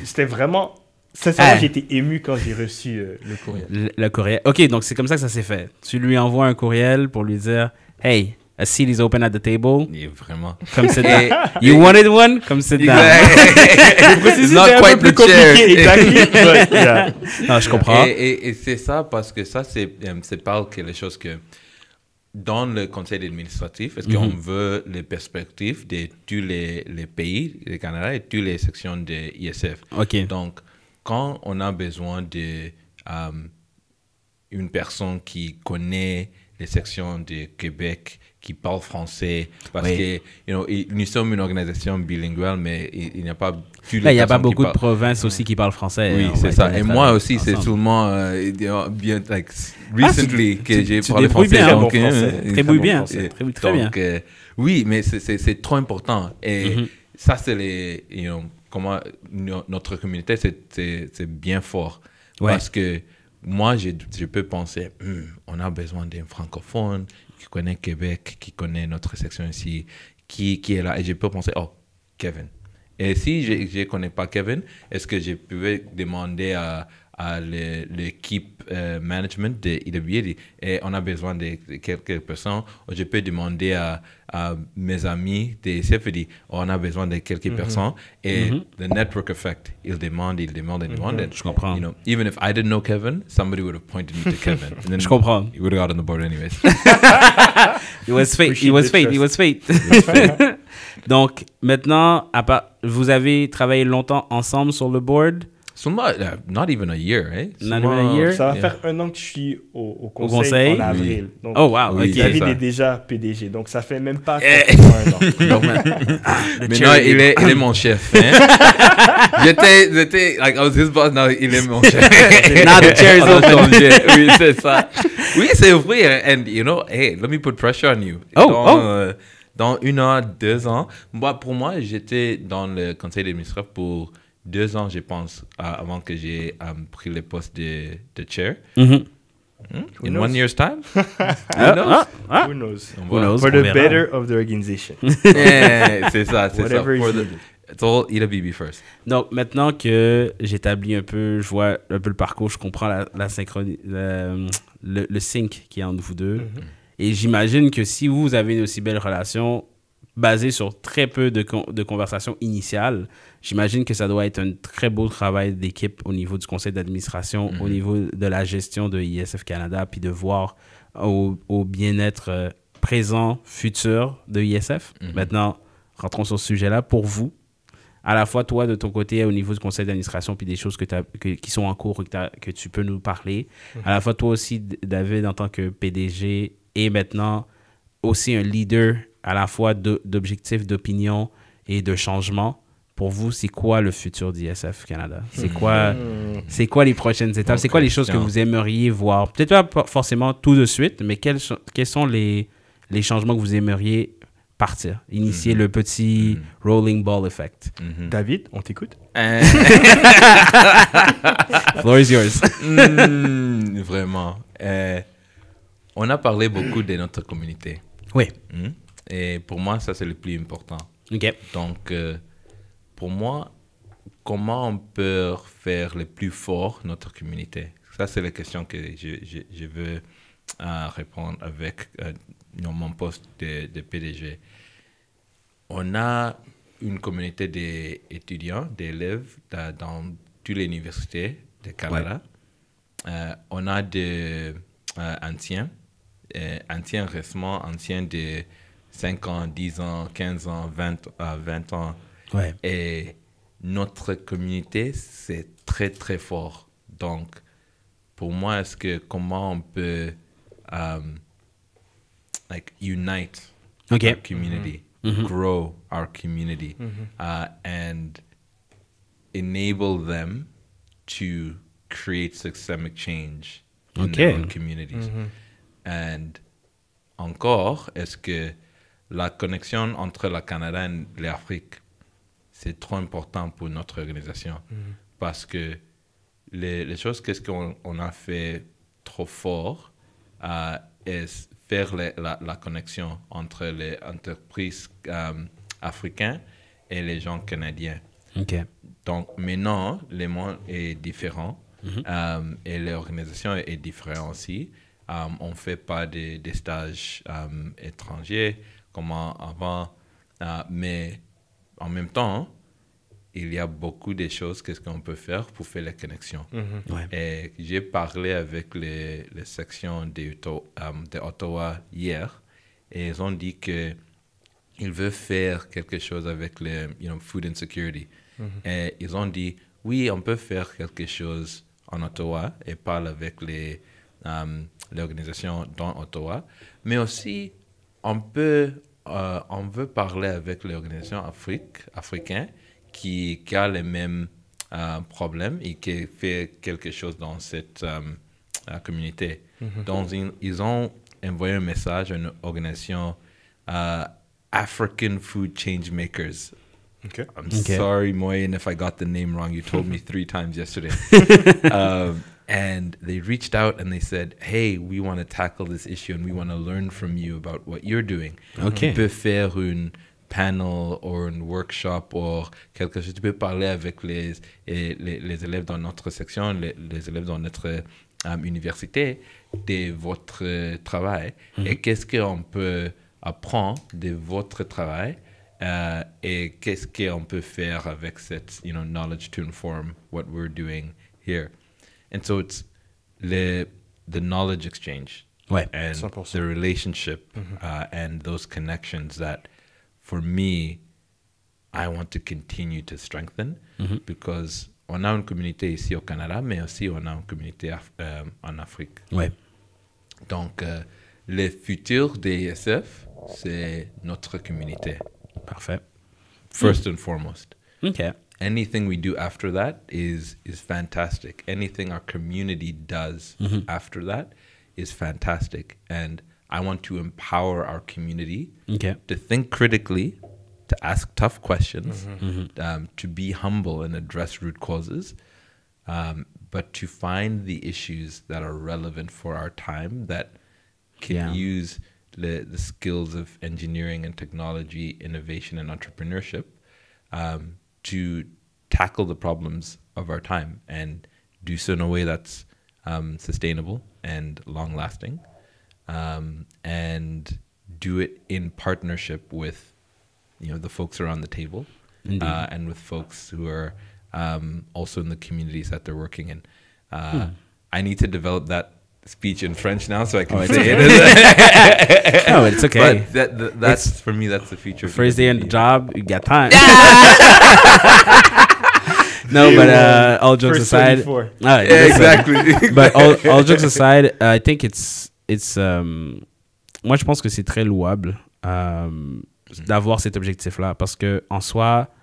C'était vraiment... Sincèrement, j'ai été ému quand j'ai reçu le courriel. Le courriel. OK, donc c'est comme ça que ça s'est fait. Tu lui envoies un courriel pour lui dire « Hey, a seat is open at the table. » Vraiment. Comme sit down. You wanted one? Comme sit down. Not quite the chair. Exactly. Non, je comprends. Et c'est ça, parce que ça, c'est pas quelque chose que... Dans le conseil administratif, est-ce qu'on veut les perspectives de tous les pays du Canada et toutes les sections de ISF. OK. Donc, quand on a besoin de une personne qui connaît les sections de Québec, qui parle français, parce que nous sommes une organisation bilinguuelle, mais il n'y a pas... Il n'y a pas beaucoup de provinces aussi qui parlent français. Oui, c'est ça. Et moi aussi, c'est seulement bien, recently que j'ai parlé français. Très bien. Très bien. Oui, mais c'est trop important. Et ça, c'est comment notre communauté, c'est bien fort. Parce que moi, je peux penser, on a besoin d'un francophone qui connaît Québec, qui connaît notre section ici, qui est là. Et je peux penser, oh, Kevin. Et si je ne connais pas Kevin, est-ce que je pouvais demander à l'équipe management de IWA, et on a besoin de quelques personnes, ou je peux demander à mes amis de CFD, on a besoin de quelques personnes, et the network effect, ils demandent. Je comprends. You know, even if I didn't know Kevin, somebody would have pointed me to Kevin. And then je comprends. He would have got on the board anyways. It was fate. Donc, maintenant, vous avez travaillé longtemps ensemble sur le board? not even a year, eh? Not even a year? Ça va faire 1 an que je suis au conseil en avril. Donc, oh, wow. Oui, David est déjà PDG, donc ça fait même pas 1 an. Maintenant, il est mon chef. Hein? J'étais, like, I was his boss, now il est mon chef. Now the chair is open. Oui, c'est ça. Oui, c'est vrai. And, you know, hey, let me put pressure on you. Dans 1 an, 2 ans, pour moi, j'étais dans le conseil d'administration pour 2 ans, je pense, avant que j'ai pris le poste de chair. Mm-hmm. In 1 year's time? Who knows? Who knows? For the better of the organization. C'est ça, c'est ça. It's all eat a BB first. Donc, maintenant que j'établis un peu, je vois un peu le parcours, je comprends la synchronie, le sync qui est entre vous deux. Mm-hmm. Et j'imagine que si vous avez une aussi belle relation basée sur très peu de conversations initiales, j'imagine que ça doit être un très beau travail d'équipe au niveau du conseil d'administration, au niveau de la gestion de ISF Canada, puis de voir au bien-être présent, futur de ISF. Maintenant, rentrons sur ce sujet-là. Pour vous, à la fois toi de ton côté au niveau du conseil d'administration puis des choses qui sont en cours que tu peux nous parler, à la fois toi aussi David en tant que PDG et maintenant aussi un leader à la fois d'objectifs, d'opinion et de changement. Pour vous, c'est quoi le futur d'ISF Canada? C'est quoi les prochaines étapes? C'est quoi les choses que vous aimeriez voir? Peut-être pas forcément tout de suite, mais quels sont les changements que vous aimeriez partir, initier le petit rolling ball effect. David, on t'écoute? Floor is yours. Vraiment. On a parlé beaucoup de notre communauté. Oui. Et pour moi, ça, c'est le plus important. OK. Donc, pour moi, comment on peut faire le plus fort notre communauté? Ça, c'est la question que je veux répondre avec mon poste de PDG. On a une communauté d'étudiants, d'élèves dans toutes les universités du Canada. Ouais. On a des anciens récemment, anciens de 5 ans, 10 ans, 15 ans, 20 ans. Ouais. Et notre communauté, c'est très, très fort. Donc, pour moi, comment on peut unite our community, grow our community, and enable them to create systemic change in their own communities. And encore, est-ce que la connexion entre le Canada et l'Afrique, c'est trop important pour notre organisation? Parce que les choses qu'on a fait trop fort est faire la connexion entre les entreprises africaines et les gens canadiens. Okay. Donc maintenant, le monde est différent et l'organisation est différente aussi. On ne fait pas des stages étrangers comme avant, mais en même temps, il y a beaucoup de choses qu'on peut faire pour faire la connexion. Ouais. Et j'ai parlé avec les sections d'Ottawa hier et ils ont dit qu'ils veulent faire quelque chose avec le food insecurity. Et ils ont dit, oui, on peut faire quelque chose en Ottawa et parle avec l'organisation dans Ottawa, mais aussi on veut parler avec l'organisation africaine qui a les mêmes problèmes et qui fait quelque chose dans cette communauté. Donc ils ont envoyé un message à une organisation African Food Change Makers. Okay. I'm sorry, Moyen, if I got the name wrong. You told me 3 times yesterday. And they reached out and they said, hey, we want to tackle this issue and we want to learn from you about what you're doing. Okay. On peut faire une panel ou un workshop ou quelque chose. Tu peux parler avec les élèves dans notre section, les élèves dans notre université de votre travail. Et qu'est-ce qu'on peut apprendre de votre travail et qu'est-ce qu'on peut faire avec cette knowledge to inform what we're doing here. And so it's the knowledge exchange and 100%. The relationship and those connections that, for me, I want to continue to strengthen because on a une communauté ici au Canada, mais aussi on a une communauté en Afrique. Ouais. Donc, le futur des ISF, c'est notre communauté. Parfait. First and foremost. Okay. Anything we do after that is fantastic. Anything our community does after that is fantastic. And I want to empower our community to think critically, to ask tough questions, to be humble and address root causes, but to find the issues that are relevant for our time that can use the skills of engineering and technology, innovation and entrepreneurship to tackle the problems of our time and do so in a way that's sustainable and long-lasting, and do it in partnership with, the folks around the table, and with folks who are also in the communities that they're working in. I need to develop that speech in French now so I can say it. No, it's okay. But that's for me, that's the future. First day on the job, you got time. No, but all jokes aside, exactly. But all jokes aside, I think it's moi je pense que c'est très louable d'avoir cet objectif-là, parce que en soi,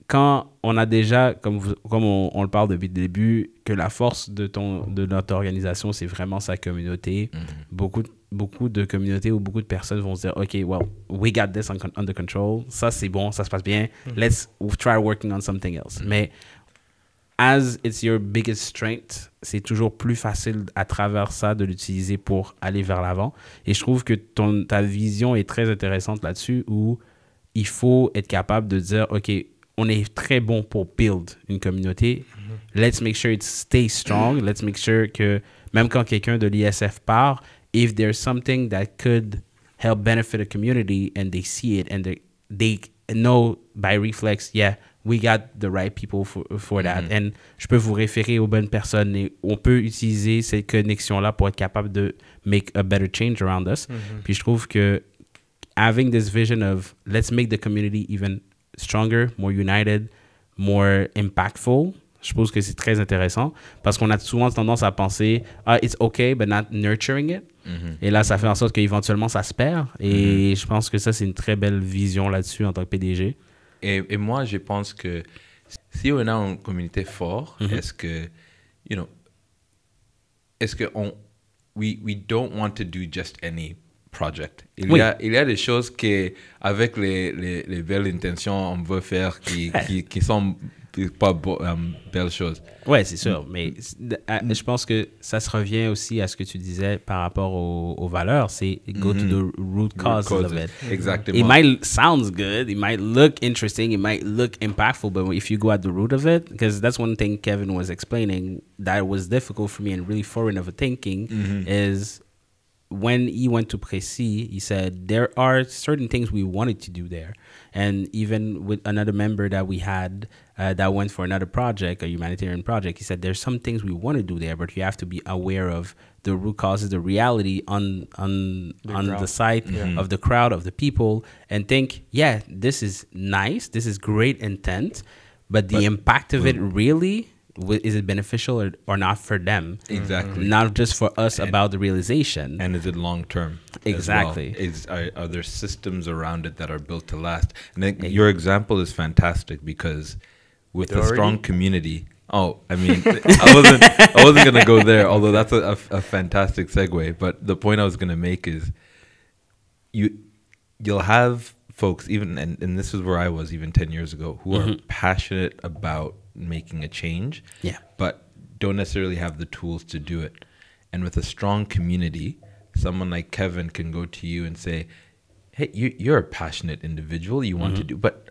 quand on a déjà, comme on le parle depuis le début, que la force de notre organisation, c'est vraiment sa communauté. Beaucoup de communautés ou beaucoup de personnes vont se dire, OK, well, we got this under control. Ça, c'est bon, ça se passe bien. Let's try working on something else. Mais as it's your biggest strength, c'est toujours plus facile à travers ça de l'utiliser pour aller vers l'avant. Et je trouve que ta vision est très intéressante là-dessus, où il faut être capable de dire, OK, on est très bon pour build une communauté. Let's make sure it stays strong. Let's make sure que même quand quelqu'un de l'ISF part, if there's something that could help benefit a community and they see it and they know by reflex, yeah, we got the right people for that. And je peux vous référer aux bonnes personnes et on peut utiliser cette connexion-là pour être capable de make a better change around us. Puis je trouve que having this vision of let's make the community even stronger, more united, more impactful, je pense que c'est très intéressant, parce qu'on a souvent tendance à penser it's okay but not nurturing it. Et là ça fait en sorte qu'éventuellement ça se perd, et je pense que ça c'est une très belle vision là-dessus en tant que PDG. Et moi je pense que si on a une communauté forte, est-ce que we don't want to do just any project. Il y a des choses qu'avec les belles intentions, on veut faire qui sont pas belles choses. Oui, c'est sûr. Mais je pense que ça se revient aussi à ce que tu disais par rapport aux valeurs. C'est go to the root causes of it. Exactement. It might sound good. It might look interesting. It might look impactful. But if you go at the root of it, because that's one thing Kevin was explaining that was difficult for me and really foreign of a thinking is when he went to Précis, he said there are certain things we wanted to do there. And even with another member that we had that went for another project, a humanitarian project, he said there's some things we want to do there, but you have to be aware of the root causes, the reality on the side of the crowd, of the people, and think, yeah, this is nice, this is great intent, but the impact of it really, is it beneficial or not for them? Exactly. Not just for us about the realization. And is it long term? Exactly. Well? Are there systems around it that are built to last? And your example is fantastic, because with a strong community. Oh, I mean, I wasn't gonna go there, although that's a fantastic segue. But the point I was gonna make is you'll have folks, even and this is where I was even 10 years ago, who are passionate about making a change, but don't necessarily have the tools to do it. And with a strong community, someone like Kevin can go to you and say, hey, you're a passionate individual, you want to do, but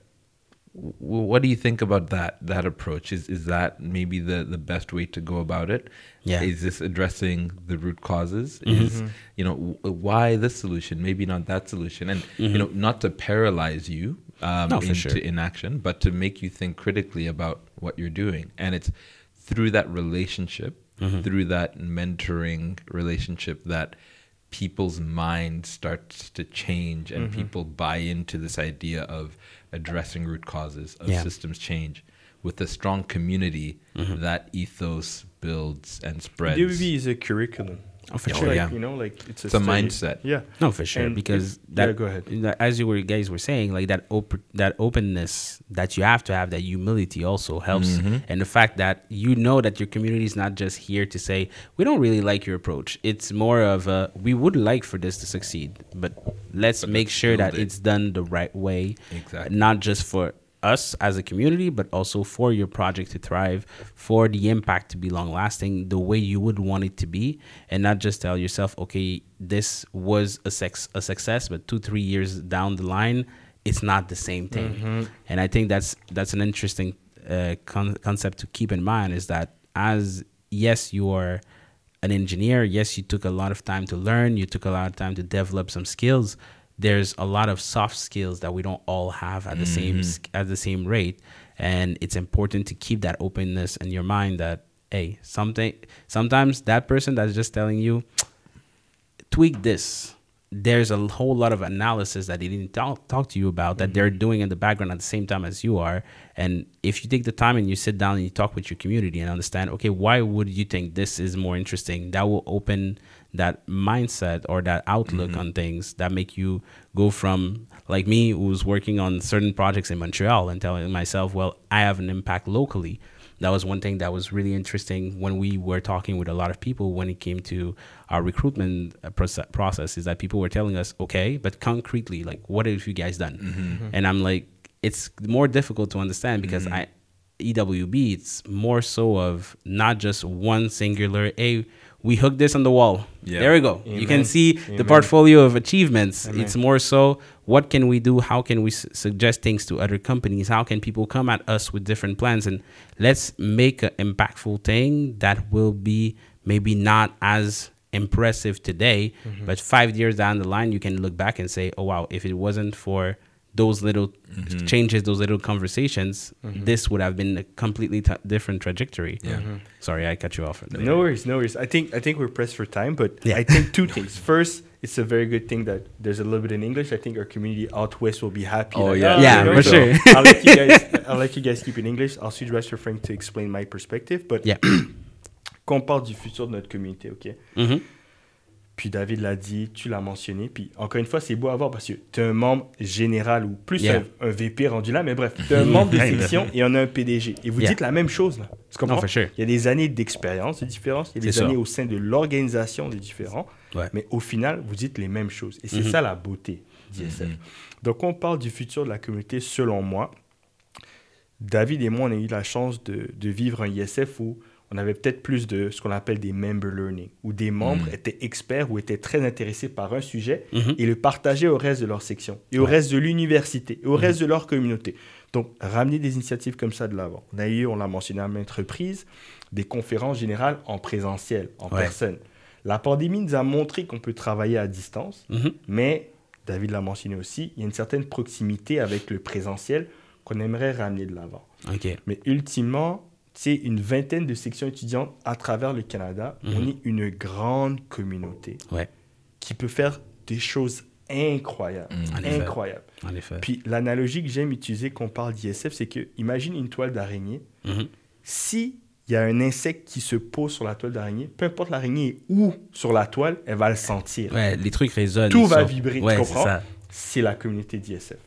what do you think about that approach? Is that maybe the best way to go about it? Is this addressing the root causes? Is why this solution, maybe not that solution? And not to paralyze you into inaction, but to make you think critically about what you're doing. And it's through that relationship, through that mentoring relationship, that people's mind starts to change and people buy into this idea of addressing root causes, of systems change. with a strong community, that ethos builds and spreads. DWB is a curriculum. Oh, for sure, yeah. You know, like it's a mindset. Yeah. No, for sure. And because go ahead. As you guys were saying, like that openness that you have to have, that humility also helps. And the fact that you know that your community is not just here to say, we don't really like your approach. It's more of a, we would like for this to succeed, but let's make sure that it's done the right way. Exactly. Not just for us as a community, but also for your project to thrive, for the impact to be long lasting the way you would want it to be, and not just tell yourself, okay, this was a success, but 2-3 years down the line, it's not the same thing. And I think that's an interesting concept to keep in mind, is that as, yes, you are an engineer, yes, you took a lot of time to learn, you took a lot of time to develop some skills, there's a lot of soft skills that we don't all have at the same rate, and it's important to keep that openness in your mind that, hey, sometimes that person that's just telling you tweak this, there's a whole lot of analysis that they didn't talk to you about that they're doing in the background at the same time as you are. And if you take the time and you sit down and you talk with your community and understand, okay, why would you think this is more interesting, that will open that mindset or that outlook on things that make you go from, like me, who's working on certain projects in Montreal and telling myself, well, I have an impact locally. That was one thing that was really interesting when we were talking with a lot of people when it came to our recruitment process, is that people were telling us, okay, but concretely, like, what have you guys done? And I'm like, it's more difficult to understand because EWB, it's more so of not just one singular, hey, we hooked this on the wall. Yeah. There we go. Amen. You can see the portfolio of achievements. Amen. It's more so, what can we do? How can we suggest things to other companies? How can people come at us with different plans? And let's make an impactful thing that will be maybe not as impressive today, but 5 years down the line, you can look back and say, oh, wow, if it wasn't for those little changes, those little conversations, this would have been a completely different trajectory. Sorry, I cut you off. No worries. I think we're pressed for time, but I think two things. First, it's a very good thing that there's a little bit in English. I think our community out west will be happy. Oh, for sure. I'll let you guys keep in English. I'll switch back to Frank to explain my perspective. But quand on parle du futur de notre communauté, OK? Puis David l'a dit, tu l'as mentionné. Puis encore une fois, c'est beau à voir parce que tu es un membre général ou plus un VP rendu là. Mais bref, tu es un membre de section et on a un PDG. Et vous dites la même chose. Là. Tu comprends? Non, sure. Il y a des années d'expérience, de différence. Il y a des années au sein de l'organisation, de différents. Mais au final, vous dites les mêmes choses. Et c'est ça la beauté d'ISF. Donc, on parle du futur de la communauté, selon moi. David et moi, on a eu la chance de vivre un ISF où on avait peut-être plus de ce qu'on appelle des member learning, où des membres étaient experts ou étaient très intéressés par un sujet et le partageaient au reste de leur section, et au reste de l'université, et au reste de leur communauté. Donc, ramener des initiatives comme ça de l'avant. On a eu, on l'a mentionné à maintes reprises, des conférences générales en présentiel, en personne. La pandémie nous a montré qu'on peut travailler à distance, mais, David l'a mentionné aussi, il y a une certaine proximité avec le présentiel qu'on aimerait ramener de l'avant. Mais ultimement, c'est une vingtaine de sections étudiantes à travers le Canada. On est une grande communauté qui peut faire des choses incroyables. Incroyables. En effet. Puis l'analogie que j'aime utiliser quand on parle d'ISF, c'est que imagine une toile d'araignée. Si il y a un insecte qui se pose sur la toile d'araignée, peu importe l'araignée est où sur la toile, elle va le sentir. Ouais, les trucs résonnent. Tout va vibrer, tu comprends? C'est la communauté d'ISF.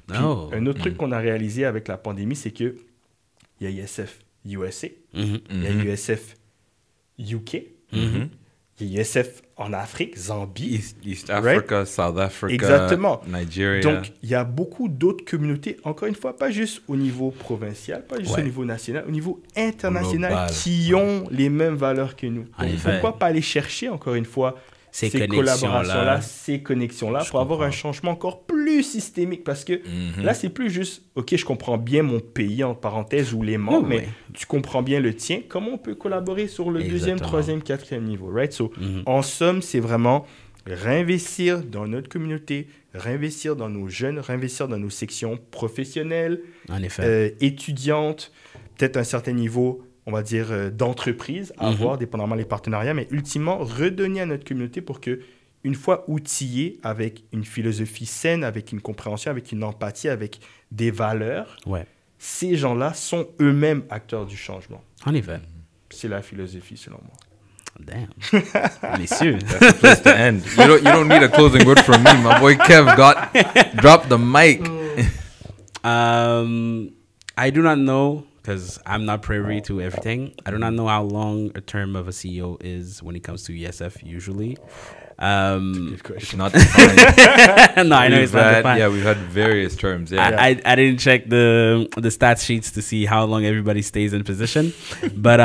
Un autre truc qu'on a réalisé avec la pandémie, c'est qu'il y a ISF USA, il y a ISF UK, il y a ISF en Afrique, Zambie, East Africa, South Africa, exactement. Nigeria. Donc, il y a beaucoup d'autres communautés, encore une fois, pas juste au niveau provincial, pas juste au niveau national, au niveau international, global, qui ont les mêmes valeurs que nous. Donc, pourquoi pas aller chercher, encore une fois, ces collaborations-là, ces connexions-là, pour avoir un changement encore plus systémique. Parce que là, c'est plus juste, OK, je comprends bien mon pays, en parenthèse, ou les membres, mais tu comprends bien le tien. Comment on peut collaborer sur le deuxième, troisième, quatrième niveau, right? So, en somme, c'est vraiment réinvestir dans notre communauté, réinvestir dans nos jeunes, réinvestir dans nos sections professionnelles, étudiantes, peut-être à un certain niveau, on va dire, d'entreprise à avoir, dépendamment des partenariats, mais ultimement, redonner à notre communauté pour que, une fois outillés avec une philosophie saine, avec une compréhension, avec une empathie, avec des valeurs, ces gens-là sont eux-mêmes acteurs du changement. En effet. C'est la philosophie, selon moi. Damn. Messieurs. That's the place to end. You don't need a closing word from me. My boy Kev dropped the mic. I do not know, because I'm not privy to everything. I do not know how long a term of a CEO is when it comes to ESF usually. Good question. Not defined. No, I know it's not defined. Yeah, we've had various terms. Yeah. I didn't check the stats sheets to see how long everybody stays in position. But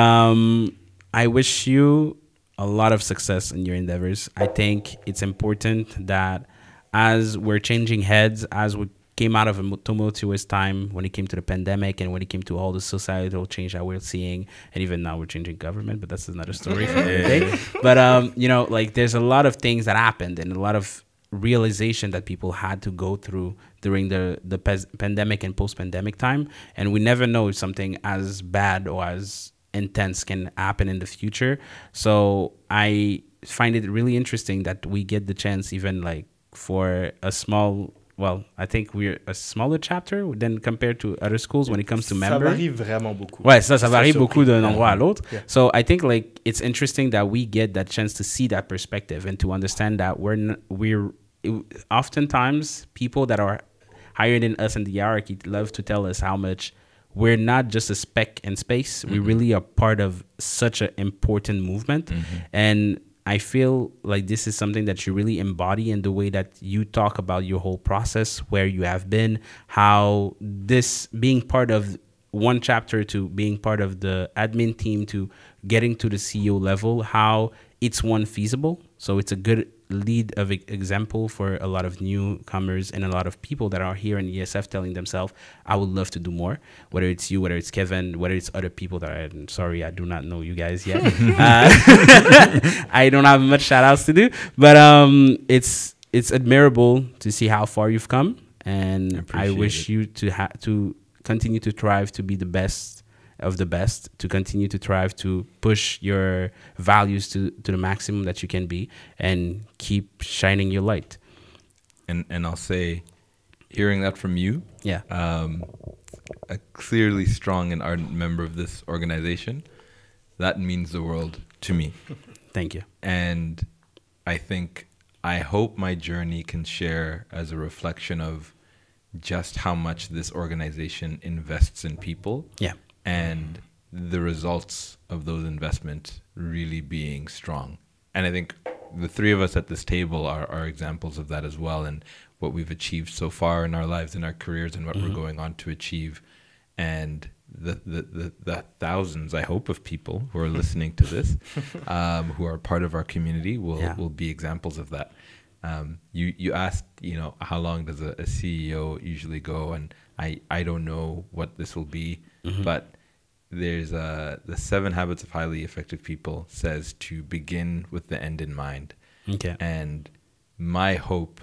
I wish you a lot of success in your endeavors. I think it's important that as we're changing heads, as we came out of a tumultuous time when it came to the pandemic and when it came to all the societal change that we're seeing, and even now we're changing government, but that's another story for the day. But you know, like there's a lot of things that happened and a lot of realization that people had to go through during the pandemic and post-pandemic time, and we never know if something as bad or as intense can happen in the future. So I find it really interesting that we get the chance, even like for a small, well, I think we're a smaller chapter than compared to other schools when it comes to members. Ça varie vraiment beaucoup. Ouais, ça varie beaucoup d'un endroit à l'autre. Yeah. So I think like it's interesting that we get that chance to see that perspective and to understand that we're oftentimes people that are higher than us in the hierarchy love to tell us how much we're not just a speck in space. Mm-hmm. We really are part of such an important movement. Mm-hmm. And I feel like this is something that you really embody in the way that you talk about your whole process, where you have been, how this being part of one chapter to being part of the admin team to getting to the CEO level, how it's one feasible. So it's a good lead of example for a lot of newcomers and a lot of people that are here in ESF telling themselves, I would love to do more, whether it's you, whether it's Kevin, whether it's other people that I'm sorry, I do not know you guys yet. I don't have much shout outs to do, but it's admirable to see how far you've come, and I wish you to continue to thrive, to be the best of the best, to continue to thrive, to push your values to the maximum that you can be, and keep shining your light. And I'll say, hearing that from you, yeah, a clearly strong and ardent member of this organization, that means the world to me. Thank you. And I hope my journey can share as a reflection of just how much this organization invests in people. Yeah. And the results of those investments really being strong. And I think the three of us at this table are examples of that as well, and what we've achieved so far in our lives, in our careers, and what we're going on to achieve. And the thousands, I hope, of people who are listening to this, who are part of our community, will be examples of that. You asked, how long does a CEO usually go? And I don't know what this will be, but there's the 7 Habits of Highly Effective People says to begin with the end in mind. Okay. And my hope,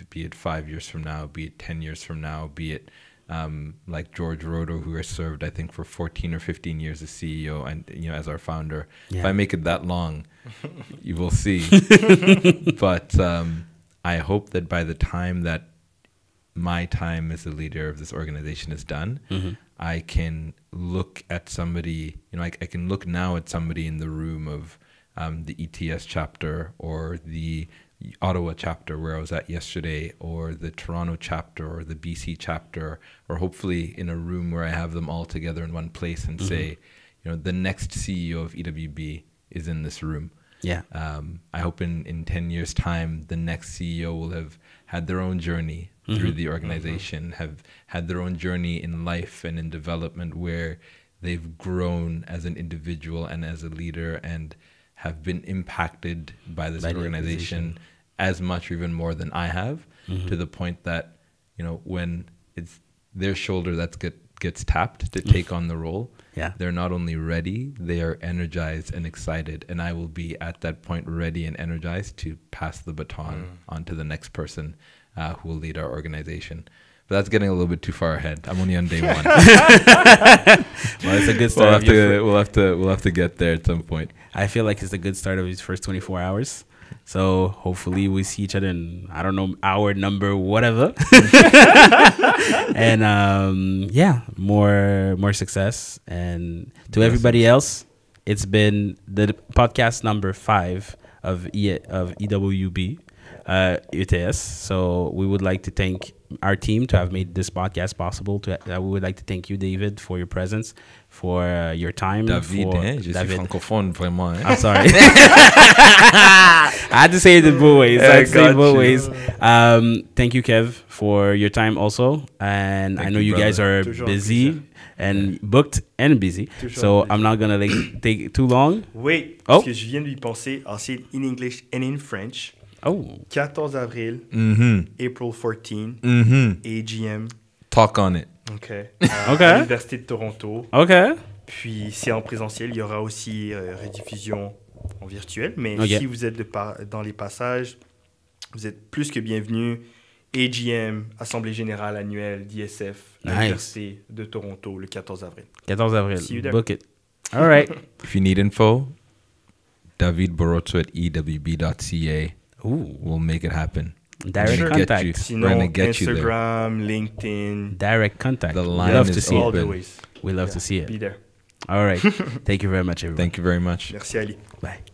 be it 5 years from now, be it 10 years from now, be it like George Rodo, who has served, I think, for 14 or 15 years as CEO and as our founder. Yeah. If I make it that long, you will see. But I hope that by the time that my time as a leader of this organization is done, I can look at somebody, I can look now at somebody in the room of the ETS chapter or the Ottawa chapter where I was at yesterday, or the Toronto chapter or the BC chapter, or hopefully in a room where I have them all together in one place and say, the next CEO of EWB is in this room. Yeah. I hope in 10 years' time, the next CEO will have had their own journey through the organization, have had their own journey in life and in development, where they've grown as an individual and as a leader and have been impacted by this organization as much or even more than I have, to the point that, when it's their shoulder that gets tapped to take on the role, they're not only ready, they are energized and excited. And I will be at that point ready and energized to pass the baton on to the next person who will lead our organization. But that's getting a little bit too far ahead. I'm only on day 1. Well, it's a good start. We'll have to get there at some point. I feel like it's a good start of his first 24 hours. So hopefully we see each other in, I don't know, hour number, whatever. And yeah, more success. And to everybody else, it's been the podcast number 5 of EWB. UTS. So we would like to thank our team to have made this podcast possible. We would like to thank you, David, for your presence, for your time. David, je suis francophone, vraiment. I'm sorry. I had to say it in both ways. Thank you, Kev, for your time also. And I know you guys are busy and booked and busy. So I'm not going to take too long. Wait, parce que je viens de lui penser. I'll say it in English and in French. 14 avril, April 14, AGM. Talk on it. OK. À l'Université de Toronto. OK. Puis c'est en présentiel. Il y aura aussi rediffusion en virtuel. Mais si vous êtes dans les passages, vous êtes plus que bienvenus. AGM, Assemblée Générale Annuelle d'ISF, l'Université de Toronto, le 14 avril. 14 avril. Book it. All right. If you need info, David Borotso at ewb.ca. We'll make it happen. Direct contact. Sinon, Instagram, LinkedIn. Direct contact. The line is open. We love to see it. Be there. All right. Thank you very much, everyone. Thank you very much. Merci, Ali. Bye.